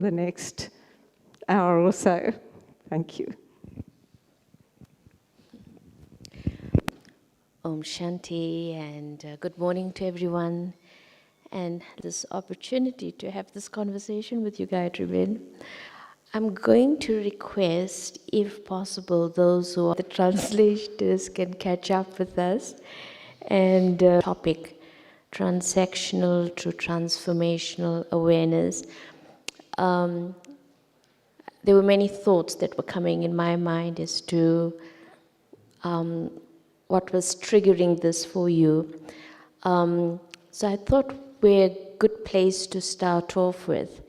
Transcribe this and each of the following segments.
the next hour or so. Thank you. Om Shanti, and good morning to everyone. And this opportunity to have this conversation with you, Gayatri Ben. I'm going to request, if possible, those who are the translators can catch up with us. And topic, transactional to transformational awareness. There were many thoughts that were coming in my mind as to what was triggering this for you. So I thought where a good place to start off with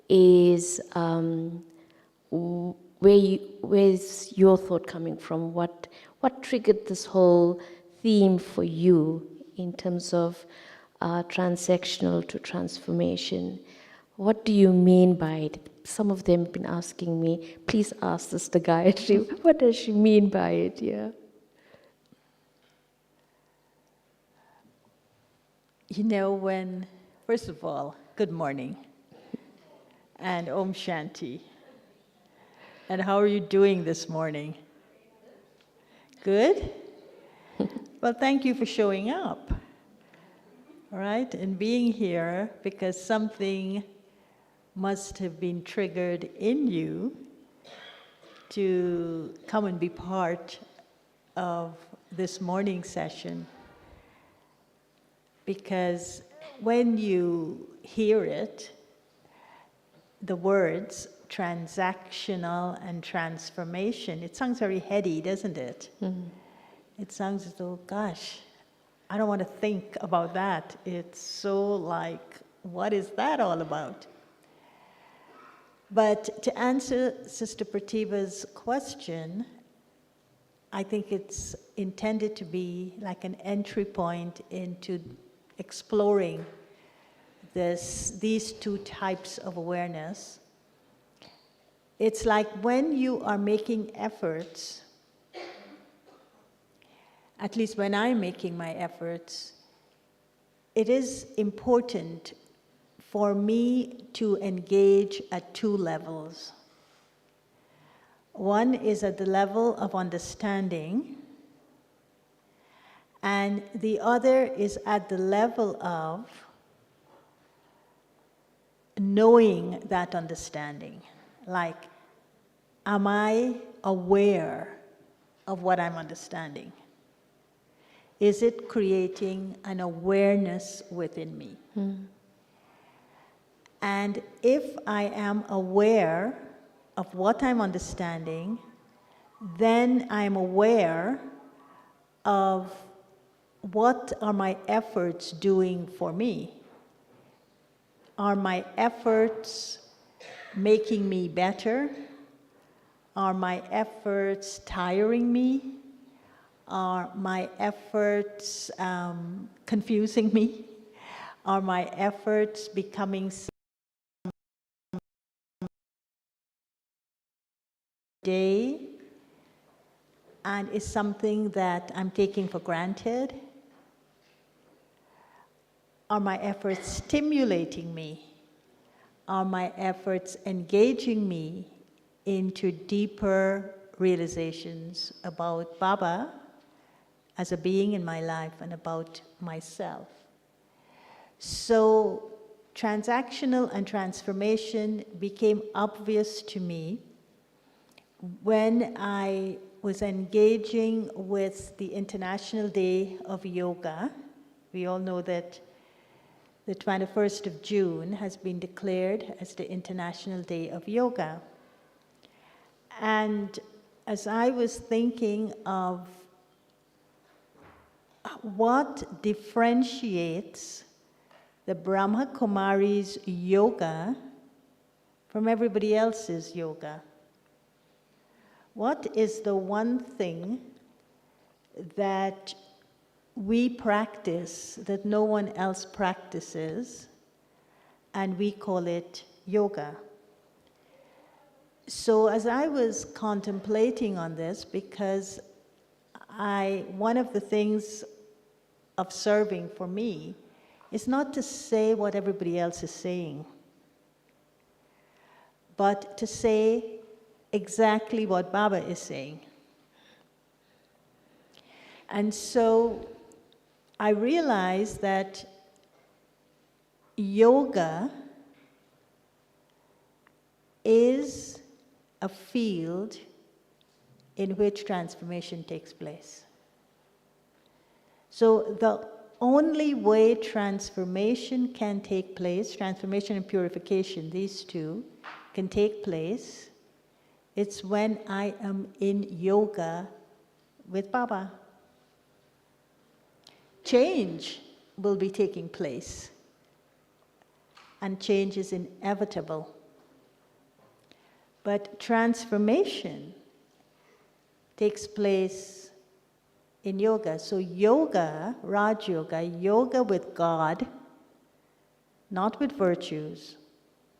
is where's your thought coming from? What triggered this whole theme for you in terms of transactional to transformation? What do you mean by it? Some of them have been asking me, please ask Sister Gayatri, what does she mean by it? Yeah. You know, first of all, good morning, and Om Shanti. And how are you doing this morning? Good? Well, thank you for showing up, all right, and being here, because something must have been triggered in you to come and be part of this morning session. Because when you hear it, the words transactional and transformation, it sounds very heady, doesn't it? Mm-hmm. It sounds as though, gosh, I don't want to think about that. It's so like, what is that all about? But to answer Sister Pratibha's question, I think it's intended to be like an entry point into exploring these two types of awareness. It's like when you are making efforts, at least when I'm making my efforts, it is important for me to engage at two levels. One is at the level of understanding, and the other is at the level of knowing that understanding. Like, am I aware of what I'm understanding? Is it creating an awareness within me? And if I am aware of what I'm understanding, then I'm aware of what are my efforts doing for me. Are my efforts making me better? Are my efforts tiring me? Are my efforts confusing me? Are my efforts becoming day and is something that I'm taking for granted? Are my efforts stimulating me? Are my efforts engaging me into deeper realizations about Baba as a being in my life and about myself? So transactional and transformation became obvious to me when I was engaging with the International Day of Yoga. We all know that the 21st of June has been declared as the International Day of Yoga. And as I was thinking of what differentiates the Brahma Kumaris yoga from everybody else's yoga, what is the one thing that we practice that no one else practices, and we call it yoga? So as I was contemplating on this, because one of the things of serving for me is not to say what everybody else is saying, but to say exactly what Baba is saying. And so I realized that yoga is a field in which transformation takes place. So the only way transformation can take place, transformation and purification, these two, can take place, it's when I am in yoga with Baba. Change will be taking place, and change is inevitable. But transformation takes place in yoga. So yoga, Raj Yoga, yoga with God, not with virtues,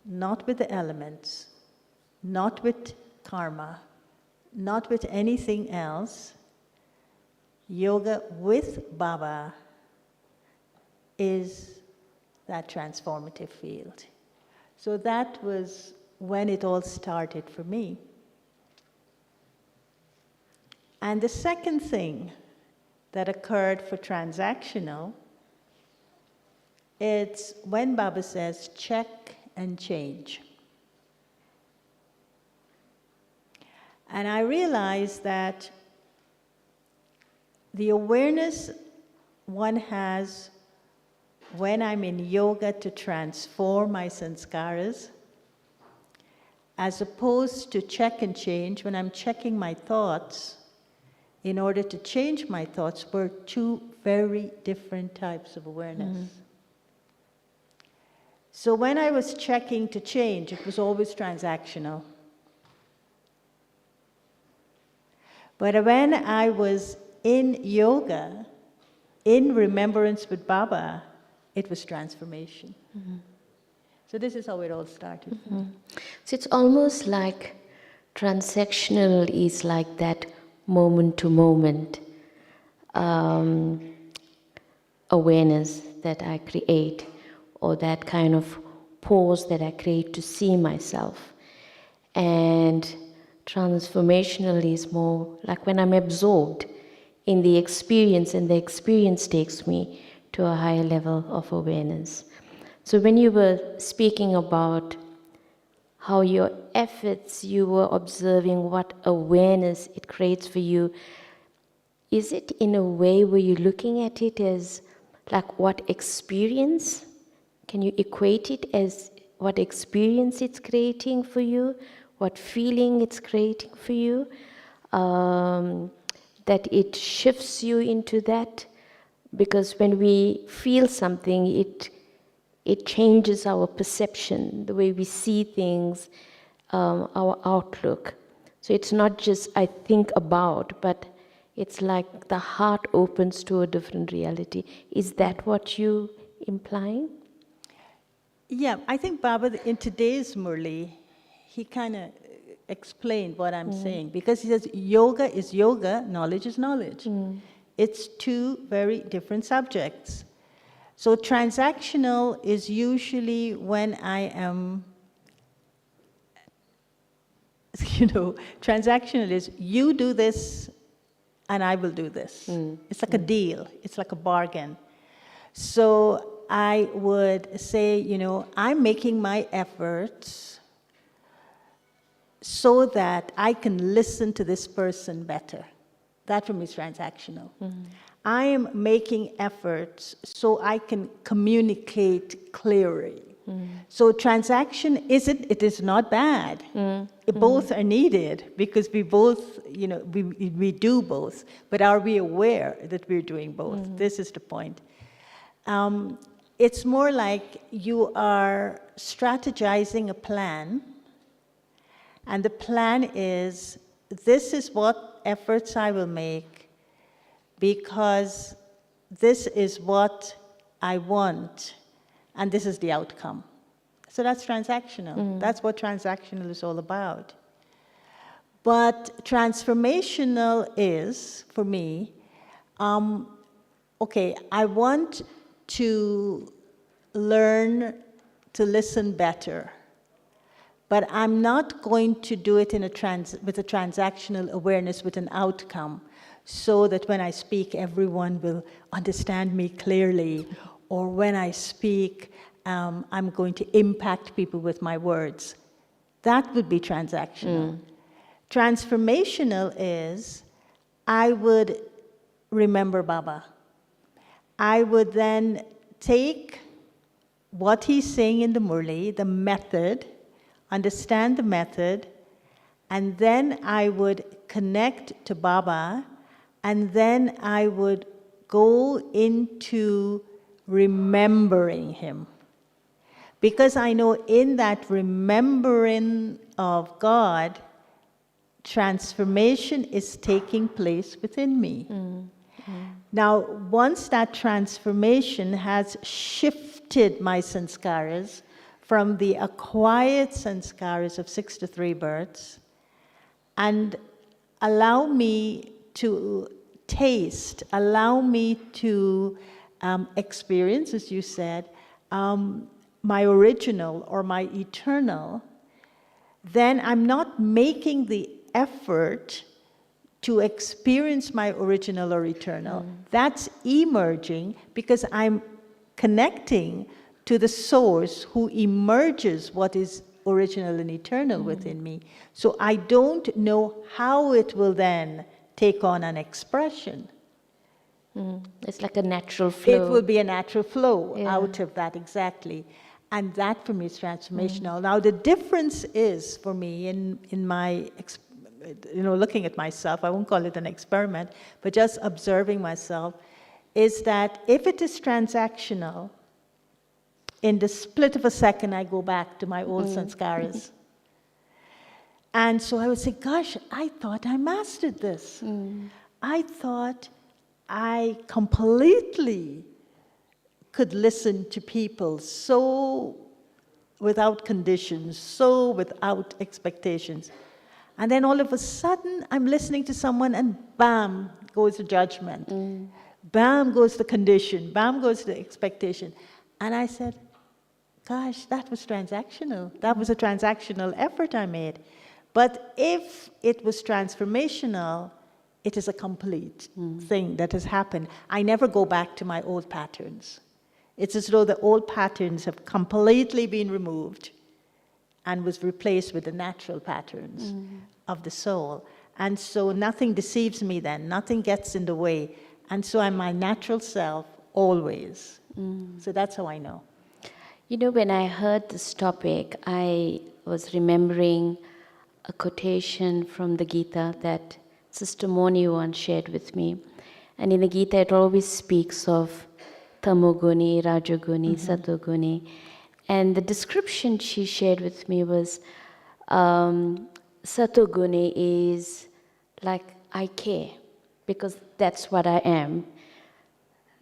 not with the elements, not with karma, not with anything else. Yoga with Baba is that transformative field. So that was when it all started for me. And the second thing that occurred for transactional, it's when Baba says, check and change. And I realized that the awareness one has when I'm in yoga to transform my sanskaras, as opposed to check and change, when I'm checking my thoughts, in order to change my thoughts, were two very different types of awareness. Mm-hmm. So when I was checking to change, it was always transactional. But when I was in yoga, in remembrance with Baba, it was transformation. Mm-hmm. So this is how it all started. Mm-hmm. So it's almost like transactional is like that moment to moment awareness that I create, or that kind of pause that I create to see myself. And transformational is more like when I'm absorbed in the experience, and the experience takes me to a higher level of awareness. So when you were speaking about how your efforts, you were observing what awareness it creates for you, is it in a way where you're looking at it as like what experience? Can you equate it as what experience it's creating for you? What feeling it's creating for you? That it shifts you into that? Because when we feel something, it changes our perception, the way we see things, our outlook. So it's not just I think about, but it's like the heart opens to a different reality. Is that what you implying? Yeah, I think Baba, in today's Murli, he kind of explained what I'm saying, because he says yoga is yoga, knowledge is knowledge. It's two very different subjects. So transactional is usually when I am, transactional is you do this and I will do this. It's like a deal, it's like a bargain. So I would say, I'm making my efforts so that I can listen to this person better. That for me is transactional. I am making efforts so I can communicate clearly. So transaction it is not bad. Both are needed, because we both, we do both. But are we aware that we're doing both? This is the point. It's more like you are strategizing a plan, and the plan is, this is what efforts I will make, because this is what I want, and this is the outcome. So that's transactional. That's what transactional is all about. But transformational is, for me, okay, I want to learn to listen better, but I'm not going to do it with a transactional awareness with an outcome, so that when I speak, everyone will understand me clearly, or when I speak, I'm going to impact people with my words. That would be transactional. Transformational is, I would remember Baba. I would then take what he's saying in the Murli, the method, understand the method, and then I would connect to Baba, and then I would go into remembering him. Because I know in that remembering of God, transformation is taking place within me. Now, once that transformation has shifted my sanskaras from the acquired sanskaras of 6 to 3 births, and allow me to taste, allow me to experience, as you said, my original or my eternal, then I'm not making the effort to experience my original or eternal. That's emerging because I'm connecting to the source who emerges what is original and eternal within me. So I don't know how it will then take on an expression. It's like a natural flow. It will be a natural flow Yeah. out of that, exactly. And that for me is transformational. Now the difference is for me in my, looking at myself, I won't call it an experiment, but just observing myself, is that if it is transactional, in the split of a second I go back to my old sanskaras. And so I would say, gosh, I thought I mastered this. I thought I completely could listen to people so without conditions, so without expectations. And then all of a sudden, I'm listening to someone and bam, goes the judgment. Bam, goes the condition. Bam, goes the expectation. And I said, gosh, that was transactional. That was a transactional effort I made. But if it was transformational, it is a complete thing that has happened. I never go back to my old patterns. It's as though the old patterns have completely been removed and was replaced with the natural patterns of the soul. And so nothing deceives me then, nothing gets in the way. And so I'm my natural self always. So that's how I know. You know, when I heard this topic, I was remembering a quotation from the Gita that Sister Moni once shared with me. And in the Gita, it always speaks of Tamoguni, Rajoguni, Satoguni. And the description she shared with me was, Satoguni is like, I care, because that's what I am.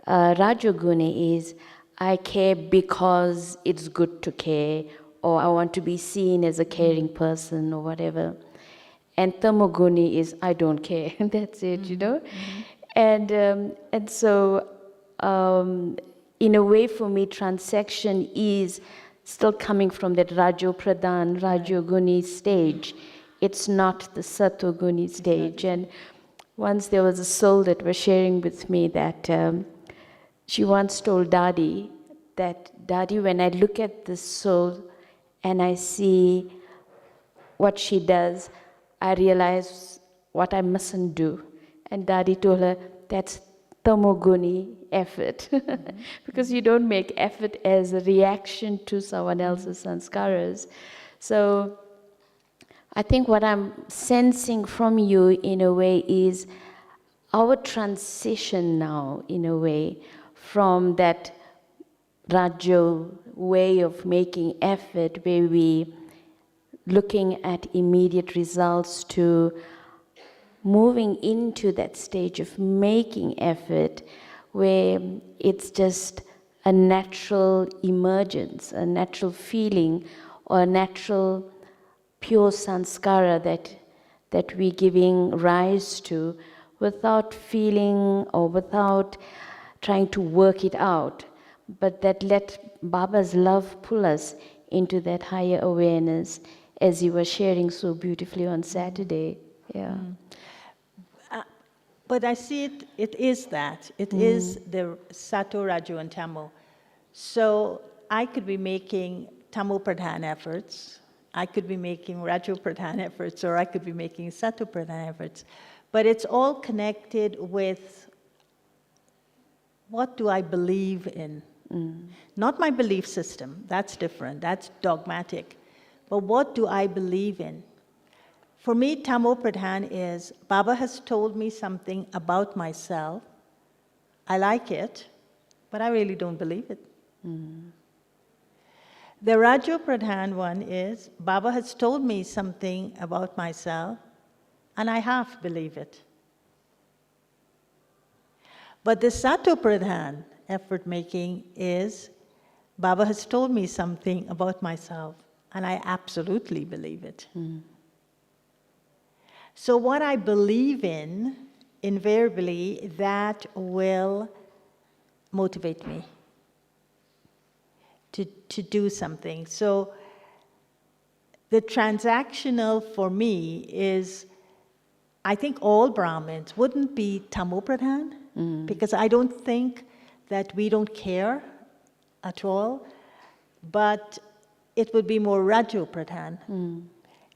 Rajoguni is, I care because it's good to care, or I want to be seen as a caring person, or whatever. And Tamoguni is, I don't care. That's it, you know? And so, in a way for me, transaction is still coming from that Rajo Pradhan, Rajoguni stage. It's not the Satoguni stage. And once there was a soul that was sharing with me that she once told Dadi that, Dadi, when I look at this soul and I see what she does, I realize what I mustn't do. And Dadi told her, that's tamoguni effort. Because you don't make effort as a reaction to someone else's sanskaras. So I think what I'm sensing from you in a way is our transition now, in a way, from that Rajo way of making effort, where we looking at immediate results, to moving into that stage of making effort, where it's just a natural emergence, a natural feeling, or a natural pure sanskara that we're giving rise to, without feeling or without trying to work it out, but that let Baba's love pull us into that higher awareness as you were sharing so beautifully on Saturday. Yeah. But I see it is that. It is the Sato, Raju, and Tamo. So I could be making Tamo Pradhan efforts, I could be making Raju Pradhan efforts, or I could be making Sato Pradhan efforts. But it's all connected with what do I believe in? Not my belief system, that's different, that's dogmatic. But what do I believe in? For me, Tamo Pradhan is, Baba has told me something about myself. I like it, but I really don't believe it. The Raju Pradhan one is, Baba has told me something about myself, and I half believe it. But the Sato Pradhan effort making is, Baba has told me something about myself, and I absolutely believe it. So what I believe in, invariably, that will motivate me to do something. So the transactional for me is, I think all Brahmins wouldn't be Tamo Pradhan, because I don't think that we don't care at all, but it would be more Raju Pradhan,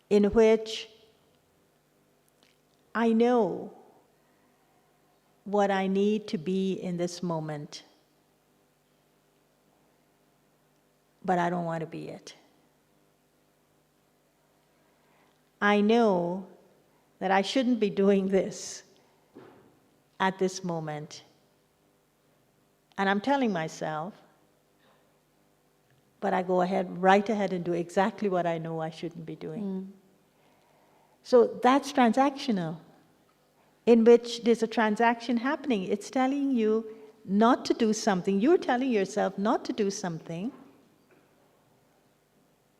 in which I know what I need to be in this moment, but I don't want to be it. I know that I shouldn't be doing this at this moment. And I'm telling myself, but I go right ahead and do exactly what I know I shouldn't be doing. So that's transactional, in which there's a transaction happening. It's telling you not to do something. You're telling yourself not to do something,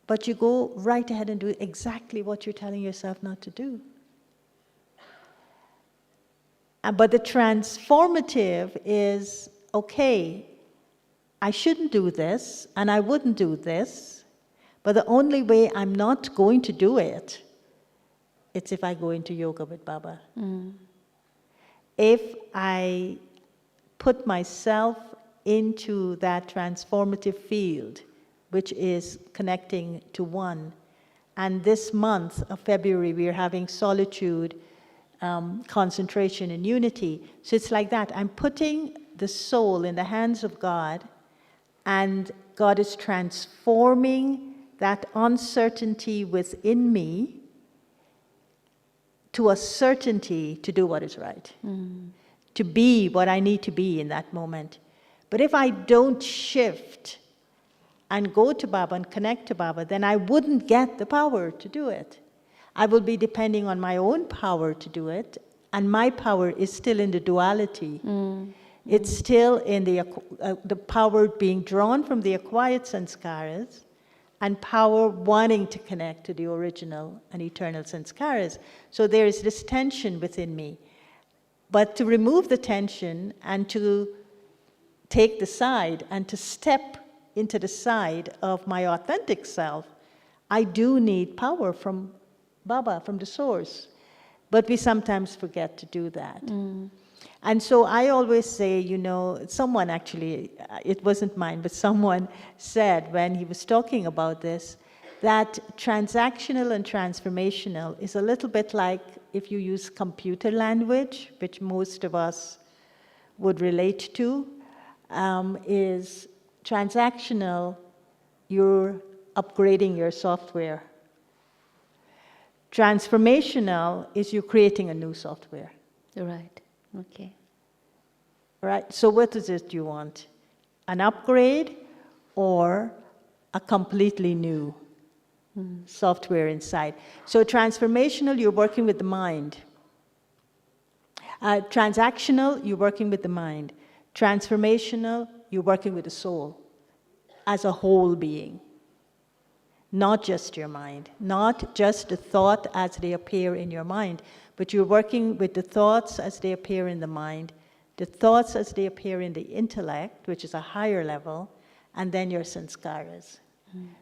but you go right ahead and do exactly what you're telling yourself not to do. But the transformative is, okay, I shouldn't do this, and I wouldn't do this, but the only way I'm not going to do it, it's if I go into yoga with Baba. If I put myself into that transformative field, which is connecting to one. And this month of February, we are having solitude, concentration, and unity. So it's like that. I'm putting the soul in the hands of God, and God is transforming that uncertainty within me to a certainty to do what is right, to be what I need to be in that moment. But if I don't shift and go to Baba and connect to Baba, then I wouldn't get the power to do it. I will be depending on my own power to do it, and my power is still in the duality. It's still in the power being drawn from the acquired sanskaras, and power wanting to connect to the original and eternal sanskaras. So there is this tension within me. But to remove the tension and to take the side and to step into the side of my authentic self, I do need power from Baba, from the source. But we sometimes forget to do that. And so I always say, you know, someone actually, it wasn't mine, but someone said when he was talking about this, that transactional and transformational is a little bit like if you use computer language, which most of us would relate to, is transactional, you're upgrading your software. Transformational is you creating a new software. Right. Okay. Right? So what is it you want? An upgrade or a completely new software inside? So transformational, you're working with the mind. Transactional, you're working with the mind. Transformational, you're working with the soul as a whole being. Not just your mind, not just the thought as they appear in your mind, but you're working with the thoughts as they appear in the mind, the thoughts as they appear in the intellect, which is a higher level, and then your sanskaras.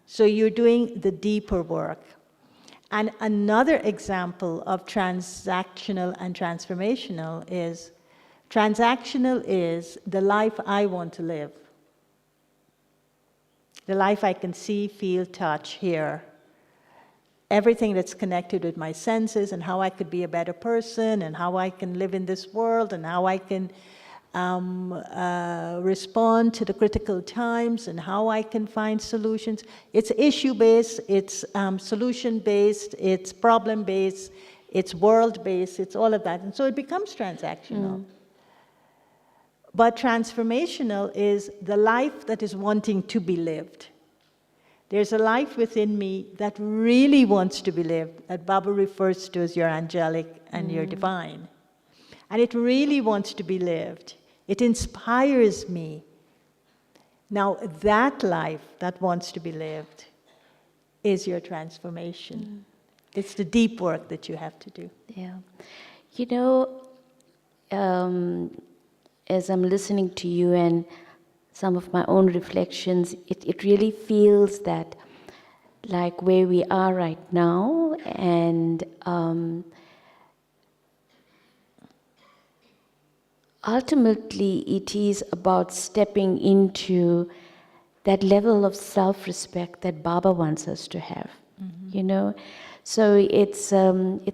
So you're doing the deeper work. And another example of transactional and transformational is, transactional is the life I want to live. The life I can see, feel, touch, hear. Everything that's connected with my senses and how I could be a better person and how I can live in this world and how I can respond to the critical times and how I can find solutions. It's issue-based, it's solution-based, it's problem-based, it's world-based, it's all of that. And so it becomes transactional. But transformational is the life that is wanting to be lived. There's a life within me that really wants to be lived, that Baba refers to as your angelic and your divine. And it really wants to be lived. It inspires me. Now, that life that wants to be lived is your transformation. It's the deep work that you have to do. Yeah. You know, as I'm listening to you and some of my own reflections, it really feels that like where we are right now, and ultimately it is about stepping into that level of self-respect that Baba wants us to have, you know? So it's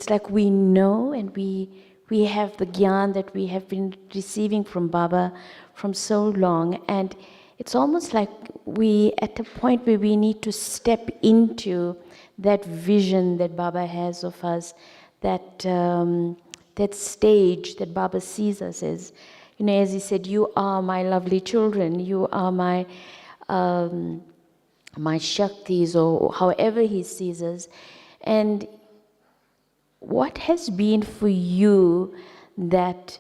like we know, and we have the Gyan that we have been receiving from Baba from so long, and it's almost like we at a point where we need to step into that vision that Baba has of us, that that stage that Baba sees us as. You know, as he said, you are my lovely children, you are my my Shaktis, or however he sees us. And what has been for you that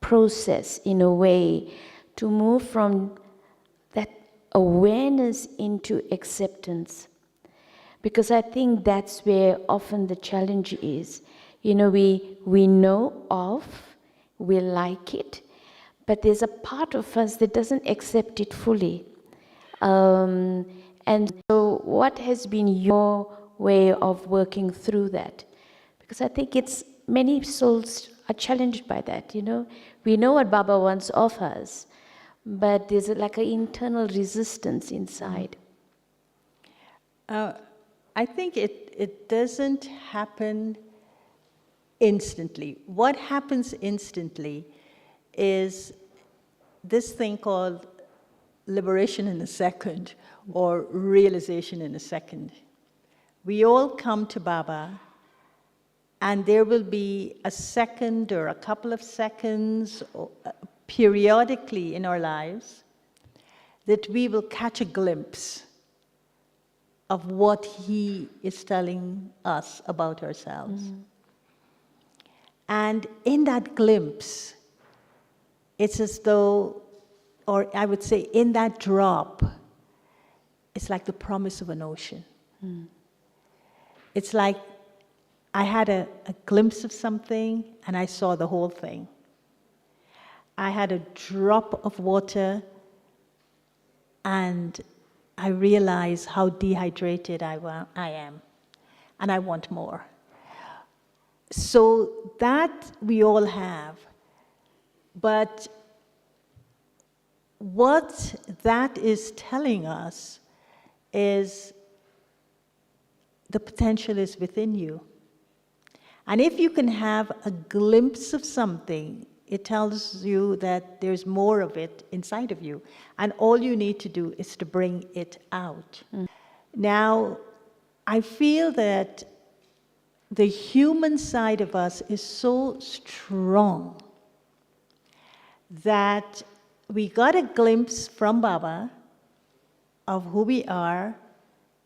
process, in a way, to move from that awareness into acceptance? Because I think that's where often the challenge is. You know, we know of, we like it, but there's a part of us that doesn't accept it fully. And so what has been your way of working through that? Because I think it's many souls are challenged by that, you know. We know what Baba wants of us, but there's like an internal resistance inside. I think it doesn't happen instantly. What happens instantly is this thing called liberation in a second, or realization in a second. We all come to Baba, and there will be a second or a couple of seconds periodically in our lives that we will catch a glimpse of what he is telling us about ourselves. And in that glimpse, it's as though, or I would say in that drop, it's like the promise of an ocean. It's like I had a glimpse of something and I saw the whole thing. I had a drop of water and I realized how dehydrated I am, and I want more. So that we all have, but what that is telling us is the potential is within you. And if you can have a glimpse of something, it tells you that there's more of it inside of you. And all you need to do is to bring it out. Now, I feel that the human side of us is so strong that we got a glimpse from Baba of who we are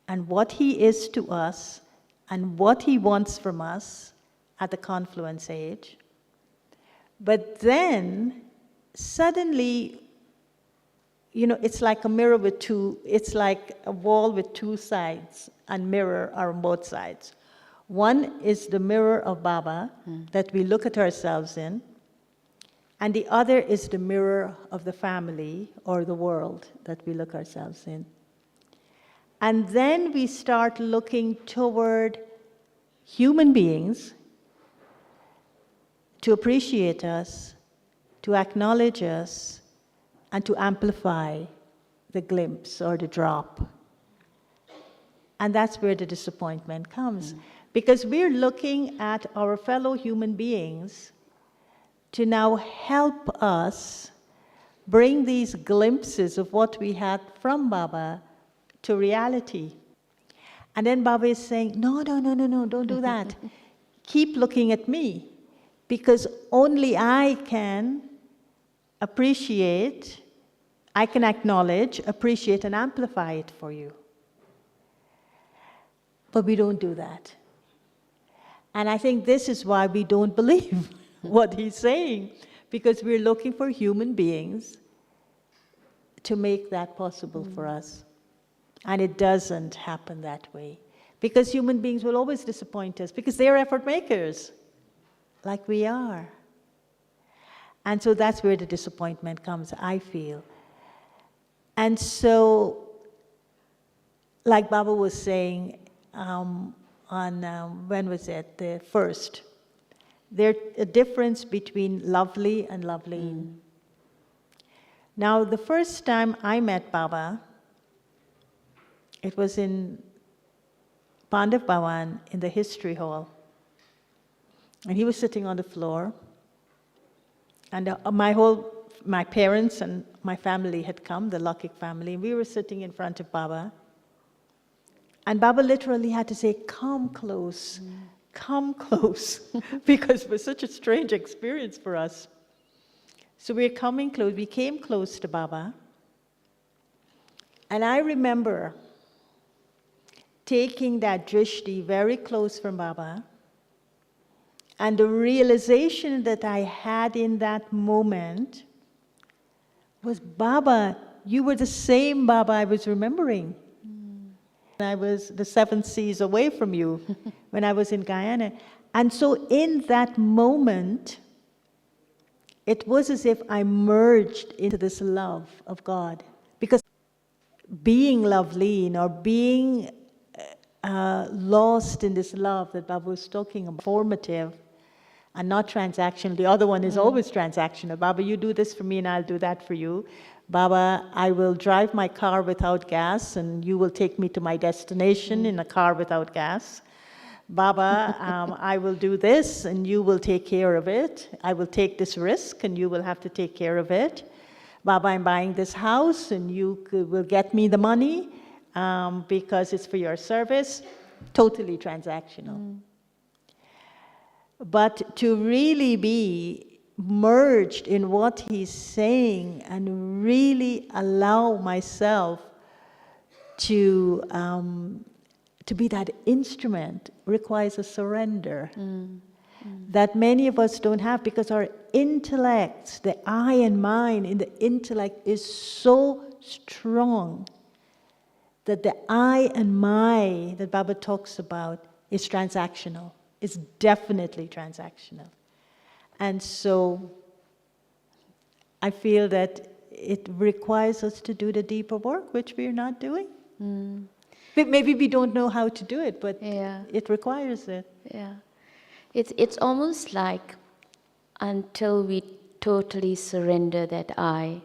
and what he is to us and what he wants from us at the confluence age. But then, suddenly, you know, it's like a mirror with it's like a wall with two sides, and mirror are on both sides. One is the mirror of Baba that we look at ourselves in, and the other is the mirror of the family or the world that we look ourselves in. And then we start looking toward human beings to appreciate us, to acknowledge us, and to amplify the glimpse or the drop. And that's where the disappointment comes. Because we're looking at our fellow human beings to now help us bring these glimpses of what we had from Baba to reality. And then Baba is saying, no, don't do that. Keep looking at me, because only I can appreciate, I can acknowledge, appreciate, and amplify it for you. But we don't do that. And I think this is why we don't believe what he's saying, because we're looking for human beings to make that possible for us. And it doesn't happen that way. Because human beings will always disappoint us, because they're effort makers, like we are. And so that's where the disappointment comes, I feel. And so, like Baba was saying, when was it? The first. There's a difference between lovely and lovely. Now, the first time I met Baba, it was in Pandav Bhavan in the history hall. And he was sitting on the floor. And my parents and my family had come, the Lakik family, and we were sitting in front of Baba. And Baba literally had to say, come close, because it was such a strange experience for us. So we came close to Baba. And I remember taking that drishti very close from Baba, and the realization that I had in that moment was, Baba, you were the same Baba I was remembering. I was the 7 seas away from you when I was in Guyana. And so in that moment, it was as if I merged into this love of God. Because being loveleen, or being lost in this love that Baba was talking about, formative and not transactional. The other one is always transactional. Baba, you do this for me and I'll do that for you. Baba, I will drive my car without gas and you will take me to my destination in a car without gas. Baba, I will do this and you will take care of it. I will take this risk and you will have to take care of it. Baba, I'm buying this house and you will get me the money because it's for your service. Totally transactional. But to really be merged in what he's saying and really allow myself to be that instrument requires a surrender that many of us don't have, because our intellects, the I and mine in the intellect is so strong that the I and my that Baba talks about is transactional. It's definitely transactional. And so I feel that it requires us to do the deeper work, which we're not doing. Maybe we don't know how to do it, but it requires it. Yeah. It's almost like until we totally surrender that I,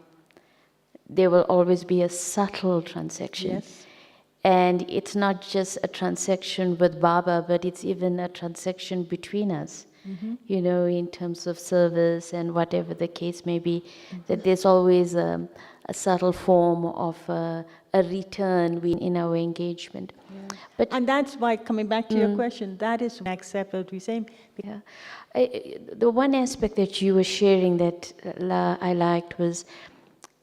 there will always be a subtle transaction. Yes. And it's not just a transaction with Baba, but it's even a transaction between us. You know, in terms of service and whatever the case may be, that there's always a subtle form of a return in our engagement. But And that's why, coming back to your question, that is why I accept what we're saying. yeah, the one aspect that you were sharing that I liked was,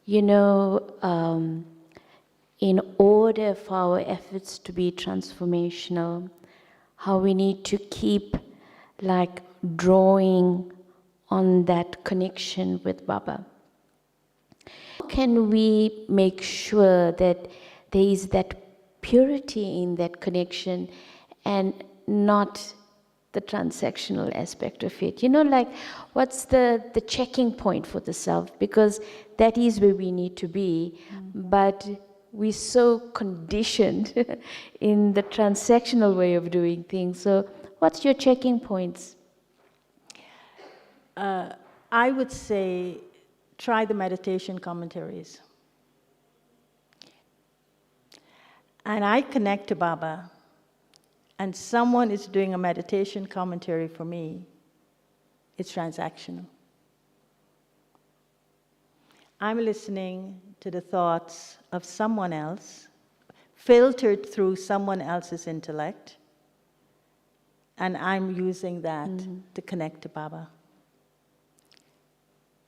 you know, in order for our efforts to be transformational, how we need to keep like drawing on that connection with Baba. How can we make sure that there is that purity in that connection and not the transactional aspect of it? You know, like what's the checking point for the self? Because that is where we need to be, but we're so conditioned in the transactional way of doing things. So what's your checking points? I would say try the meditation commentaries. And I connect to Baba, and someone is doing a meditation commentary for me. It's transactional. I'm listening to the thoughts of someone else, filtered through someone else's intellect, and I'm using that to connect to Baba.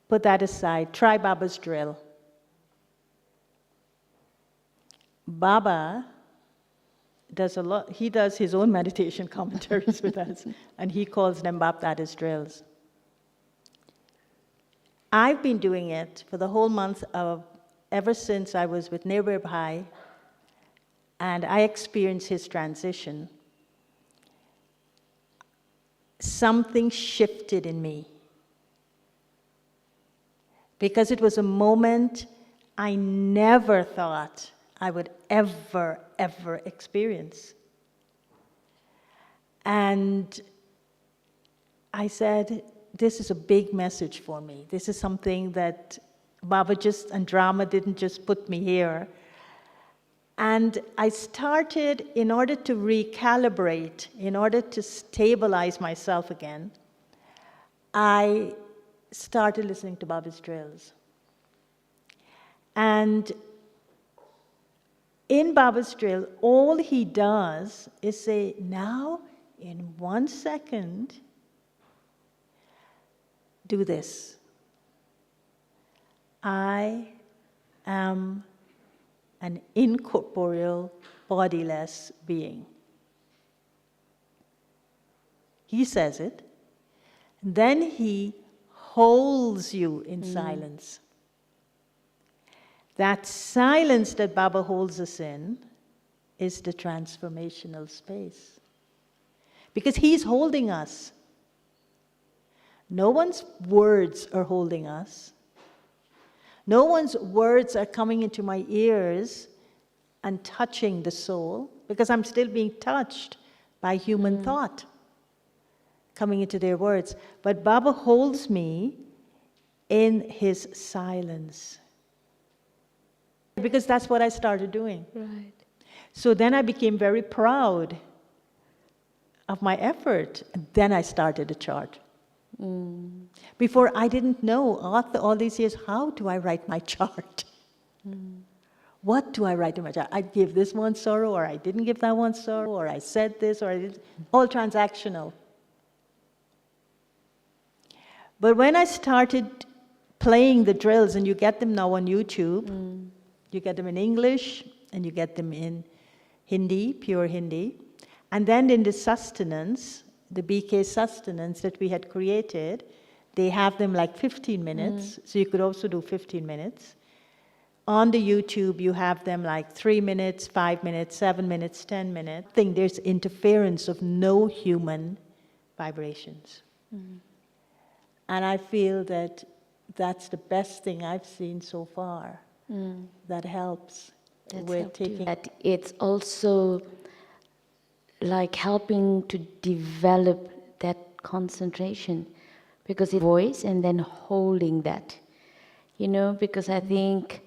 Put that aside. Try Baba's drill. Baba does a lot. He does his own meditation commentaries with us, and he calls them Bapdada's drills. I've been doing it for the whole month of, ever since I was with Nirvir Bhai, and I experienced his transition. Something shifted in me. Because it was a moment I never thought I would ever experience. And I said, this is a big message for me. This is something that Baba and Brahma didn't just put me here. And I started, in order to recalibrate, in order to stabilize myself again, I started listening to Baba's drills. And in Baba's drill, all he does is say, now, in 1 second, do this. I am an incorporeal, bodiless being. He says it. Then he holds you in silence. That silence that Baba holds us in is the transformational space. Because he's holding us. No one's words are holding us. No one's words are coming into my ears and touching the soul, because I'm still being touched by human thought coming into their words. But Baba holds me in his silence. Because that's what I started doing. Right. So then I became very proud of my effort. And then I started a chart. Before, I didn't know, all these years, how do I write my chart? What do I write in my chart? I gave this one sorrow, or I didn't give that one sorrow, or I said this, or I didn't. All transactional. But when I started playing the drills, and you get them now on YouTube, you get them in English, and you get them in Hindi, pure Hindi. And then in the sustenance, the BK sustenance that we had created, they have them like 15 minutes, so you could also do 15 minutes. On the YouTube, you have them like 3 minutes, 5 minutes, 7 minutes, 10 minutes. I think there's interference of no human vibrations. And I feel that that's the best thing I've seen so far. That helps with taking. That it's also like helping to develop that concentration, because it's voice and then holding that, because I think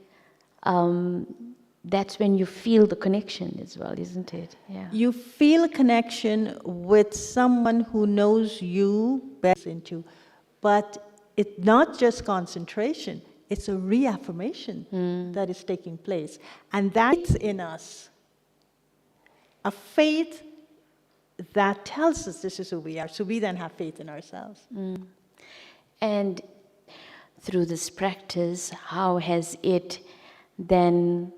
that's when you feel the connection as well, isn't it? Yeah. You feel a connection with someone who knows you best into, but it's not just concentration, it's a reaffirmation that is taking place. And that's in us. A faith that tells us this is who we are. So we then have faith in ourselves. And through this practice, how has it then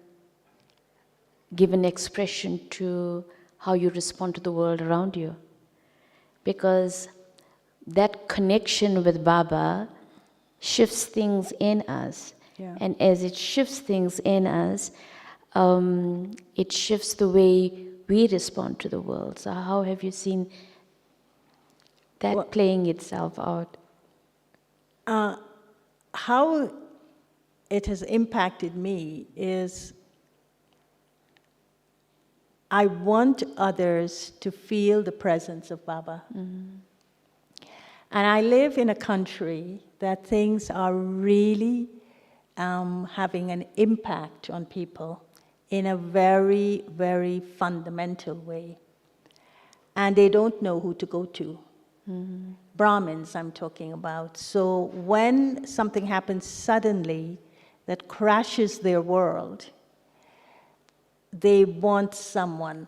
given expression to how you respond to the world around you? Because that connection with Baba shifts things in us. Yeah. And as it shifts things in us, it shifts the way we respond to the world. So how have you seen that playing itself out? How it has impacted me is I want others to feel the presence of Baba. And I live in a country that things are really having an impact on people in a very, very fundamental way. And they don't know who to go to. Brahmins, I'm talking about. So when something happens suddenly that crashes their world, they want someone.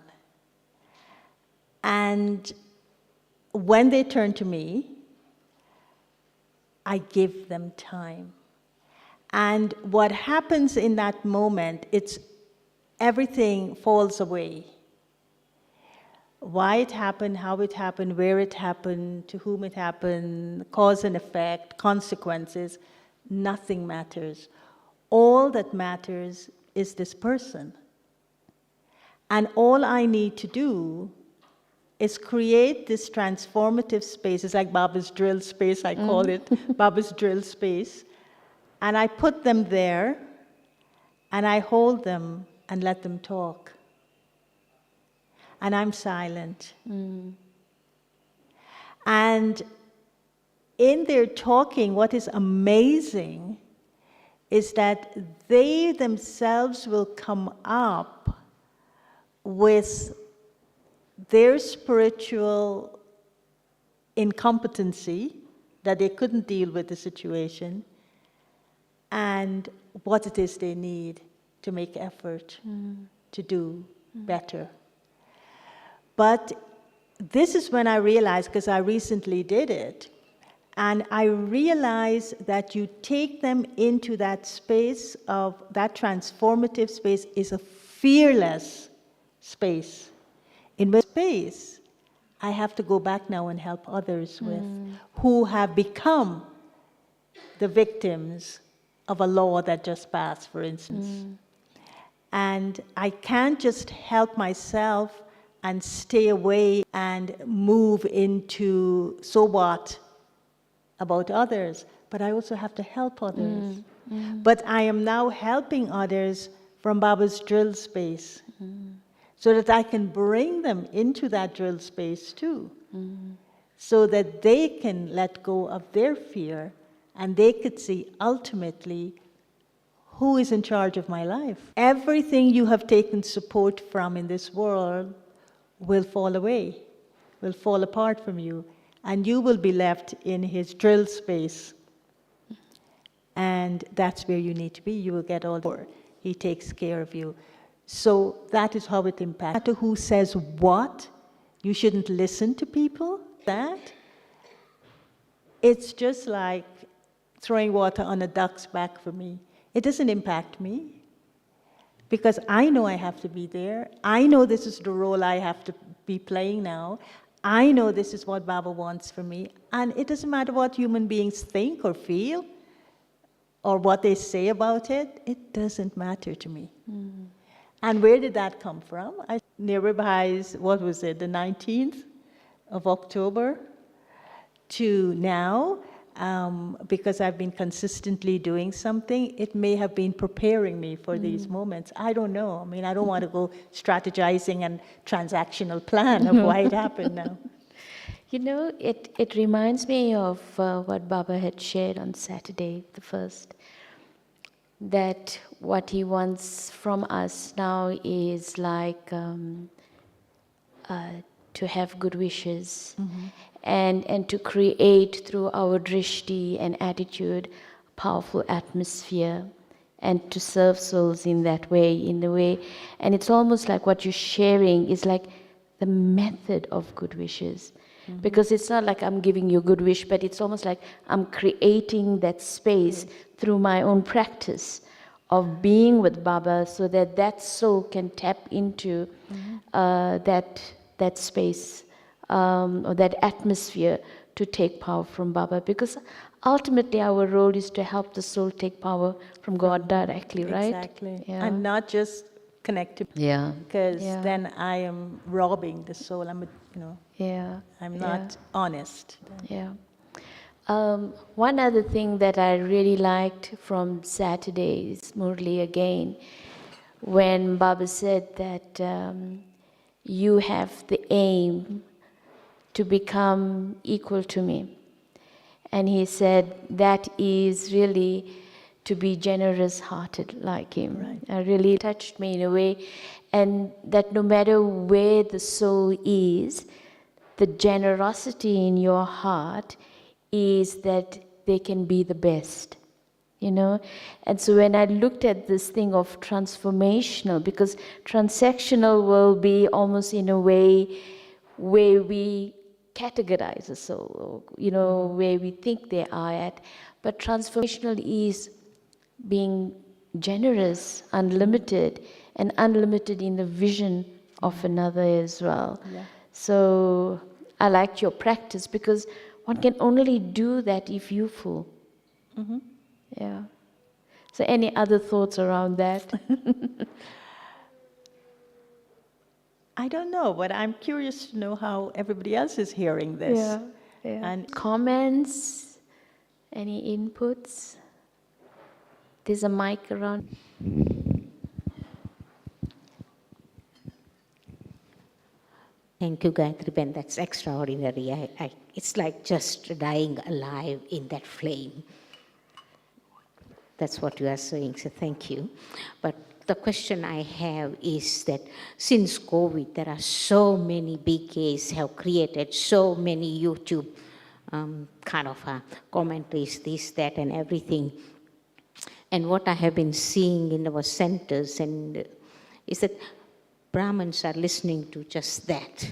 And when they turn to me, I give them time. And what happens in that moment, everything falls away. Why it happened, how it happened, where it happened, to whom it happened, cause and effect, consequences, nothing matters. All that matters is this person. And all I need to do is create this transformative space. It's like Baba's drill space, I call it, Baba's drill space. And I put them there, and I hold them and let them talk. And I'm silent. And in their talking, what is amazing is that they themselves will come up with their spiritual incompetency, that they couldn't deal with the situation, and what it is they need to make effort to do better. But this is when I realized, because I recently did it, and I realized that you take them into that space of, that transformative space is a fearless space. In which space, I have to go back now and help others with, who have become the victims of a law that just passed, for instance. And I can't just help myself and stay away and move into so what about others, but I also have to help others. But I am now helping others from Baba's drill space, so that I can bring them into that drill space too, so that they can let go of their fear and they could see ultimately who is in charge of my life. Everything you have taken support from in this world will fall away, will fall apart from you, and you will be left in his drill space. And that's where you need to be. You will get all the, he takes care of you. So that is how it impacts. No matter who says what, you shouldn't listen to people. That, it's just like throwing water on a duck's back for me. It doesn't impact me, because I know I have to be there. I know this is the role I have to be playing now. I know this is what Baba wants for me. And it doesn't matter what human beings think or feel, or what they say about it. It doesn't matter to me. And where did that come from? Nearby, what was it, the 19th of October to now, because I've been consistently doing something, it may have been preparing me for these moments. I don't know. I mean, I don't want to go strategizing and transactional plan of why it happened now. You know, it reminds me of what Baba had shared on Saturday, the 1st, that what he wants from us now is like to have good wishes, and to create through our drishti and attitude powerful atmosphere, and to serve souls in that way, in the way. And it's almost like what you're sharing is like the method of good wishes. Because it's not like I'm giving you a good wish, but it's almost like I'm creating that space through my own practice of being with Baba, so that that soul can tap into that space or that atmosphere to take power from Baba. Because ultimately our role is to help the soul take power from God directly, right? Exactly. Yeah. And not just connect to, because then I am robbing the soul. I'm not honest. Yeah. One other thing that I really liked from Saturday's Murli again, when Baba said that you have the aim to become equal to me. And he said, that is really to be generous-hearted like him. Right. It really touched me in a way, and that no matter where the soul is, the generosity in your heart is that they can be the best, you know. And so when I looked at this thing of transformational, because transactional will be almost in a way where we categorize a soul, you know, where we think they are at, but transformational is being generous, unlimited, and unlimited in the vision of another as well. Yeah. So I liked your practice, because one can only do that if you're full. Yeah. So any other thoughts around that? I don't know, but I'm curious to know how everybody else is hearing this. Yeah. And Comments? Any inputs? There's a mic around. Thank you, Gayatri Ben. That's extraordinary. It's like just dying alive in that flame. That's what you are saying, so thank you. But the question I have is that since COVID, there are so many BKs have created so many YouTube commentaries, this, that, and everything. And what I have been seeing in our centers is that Brahmins are listening to just that,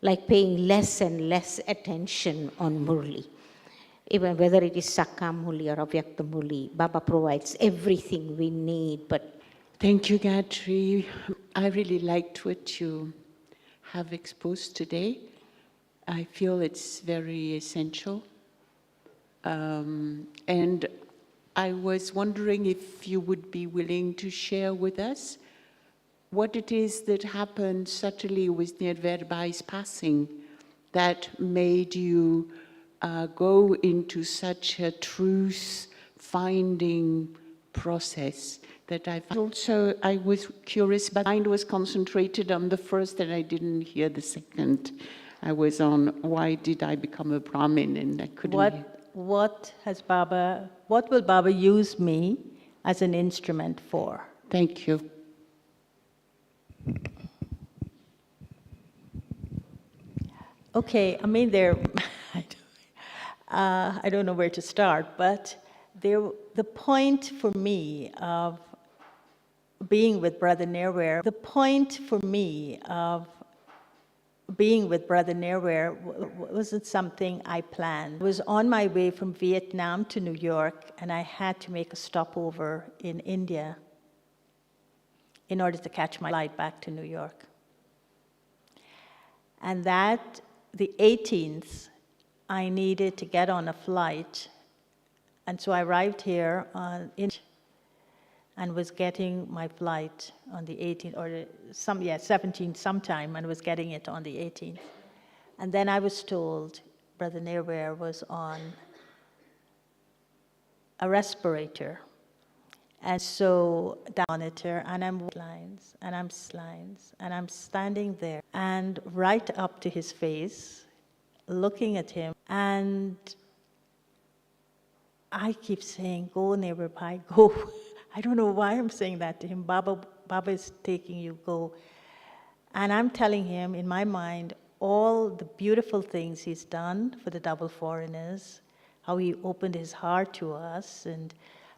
like paying less and less attention on Murli. Even whether it is Sakam Murli or Avyakta Murli, Baba provides everything we need, but Thank you, Gayatri. I really liked what you have exposed today. I feel it's very essential. And I was wondering if you would be willing to share with us what it is that happened subtly with Nirverbai's passing that made you go into such a truth-finding process. That I was curious, but my mind was concentrated on the first and I didn't hear the second. I was on why did I become a Brahmin, and I couldn't hear. what will Baba use me as an instrument for? Thank you. Okay, I mean, I don't know where to start, but the point for me of being with Brother Nirware, wasn't something I planned. I was on my way from Vietnam to New York, and I had to make a stopover in India in order to catch my flight back to New York. And that, the 18th, I needed to get on a flight, and so I arrived here and was getting my flight on the 18th, or 17th sometime, and was getting it on the 18th. And then I was told Brother Nirware was on a respirator. And so the monitor, and I'm standing there, and right up to his face, looking at him, and I keep saying, "Go, Nirvai, go." I don't know why I'm saying that to him. Baba is taking you, go. And I'm telling him in my mind all the beautiful things he's done for the double foreigners, how he opened his heart to us.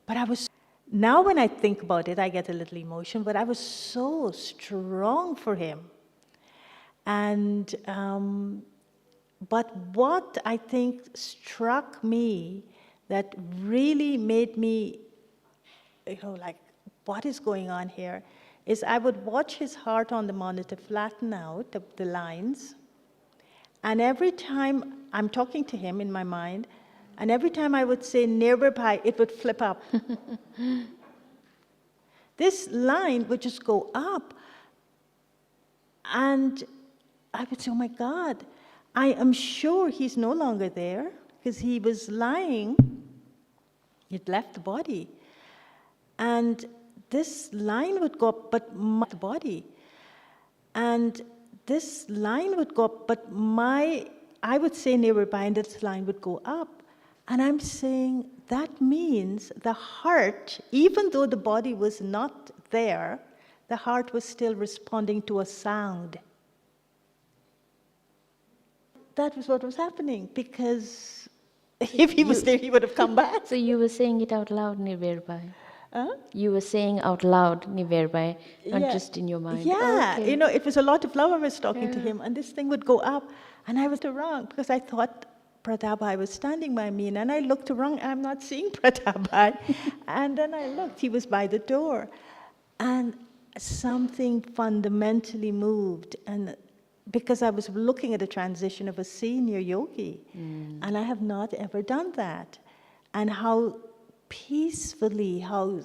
But I was, now when I think about it, I get a little emotion, but I was so strong for him. And, but what I think struck me that really made me, like, what is going on here, is I would watch his heart on the monitor flatten out, the lines, and every time I'm talking to him in my mind, and every time I would say Nirvai, it would flip up. This line would just go up, and I would say, oh my God, I am sure he's no longer there, because he was lying, he'd left the body. And this line would go up, but the body. And this line would go up, but I would say nearby, and this line would go up. And I'm saying that means the heart, even though the body was not there, the heart was still responding to a sound. That was what was happening, because if he was there, he would have come back. So you were saying it out loud, Nirvirbai. Huh? You were saying out loud, Nirvirbai, not Yeah. just in your mind. Yeah, Okay. it was a lot of love I was talking to him, and this thing would go up, and I was wrong, because I thought Pratibha was standing by me, and then I looked around, I'm not seeing Pratibha. And then I looked, he was by the door. And something fundamentally moved, and because I was looking at a transition of a senior yogi, and I have not ever done that. And how peacefully, how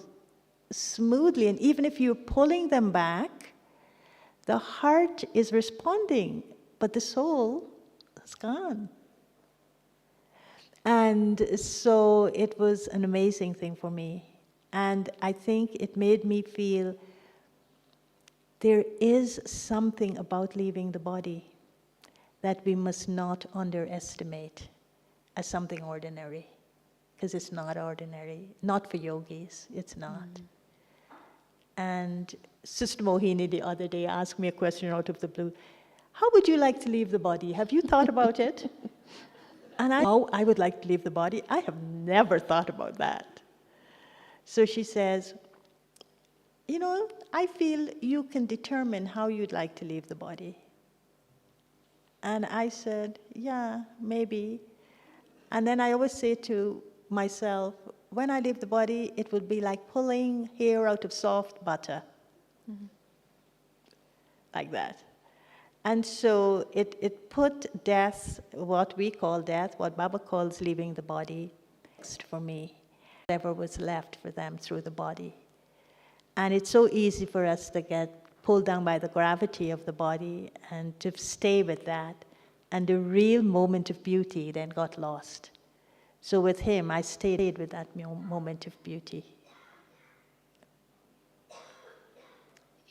smoothly, and even if you're pulling them back, the heart is responding, but the soul is gone. And so it was an amazing thing for me. And I think it made me feel there is something about leaving the body that we must not underestimate as something ordinary. Because it's not ordinary. Not for yogis, it's not. And Sister Mohini the other day asked me a question out of the blue. How would you like to leave the body? Have you thought about it? And how I would like to leave the body? I have never thought about that. So she says, I feel you can determine how you'd like to leave the body. And I said, yeah, maybe. And then I always say to myself, when I leave the body, it would be like pulling hair out of soft butter. Like that. And so it put death, what we call death, what Baba calls leaving the body, next for me. Whatever was left for them through the body. And it's so easy for us to get pulled down by the gravity of the body and to stay with that. And the real moment of beauty then got lost. So with him, I stayed with that moment of beauty.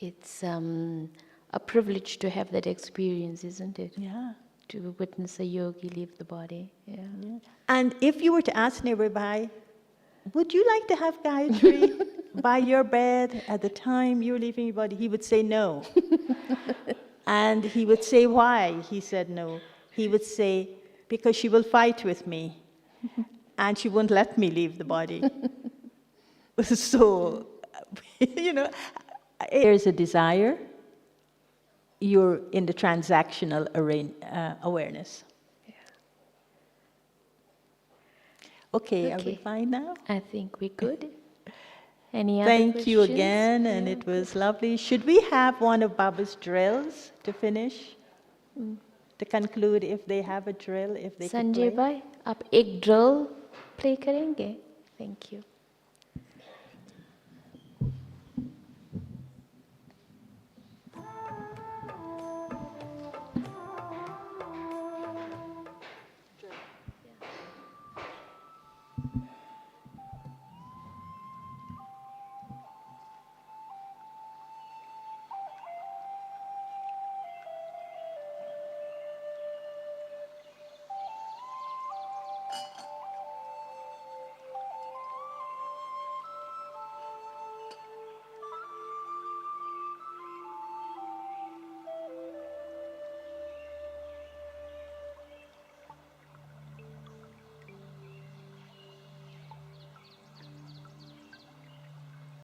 It's a privilege to have that experience, isn't it? Yeah. To witness a yogi leave the body. Yeah. And if you were to ask Nirvirbai, would you like to have Gayatri by your bed at the time you're leaving your body? He would say no. And he would say, why? He said no. He would say, because she will fight with me and she won't let me leave the body. So, there's a desire, you're in the transactional awareness. Okay, are we fine now? I think we could. Any other questions? Thank you again, and it was lovely. Should we have one of Baba's drills to finish? To conclude, if they have a drill, if they could play? Sanjay bhai, आप एक drill play करेंगे? Thank you.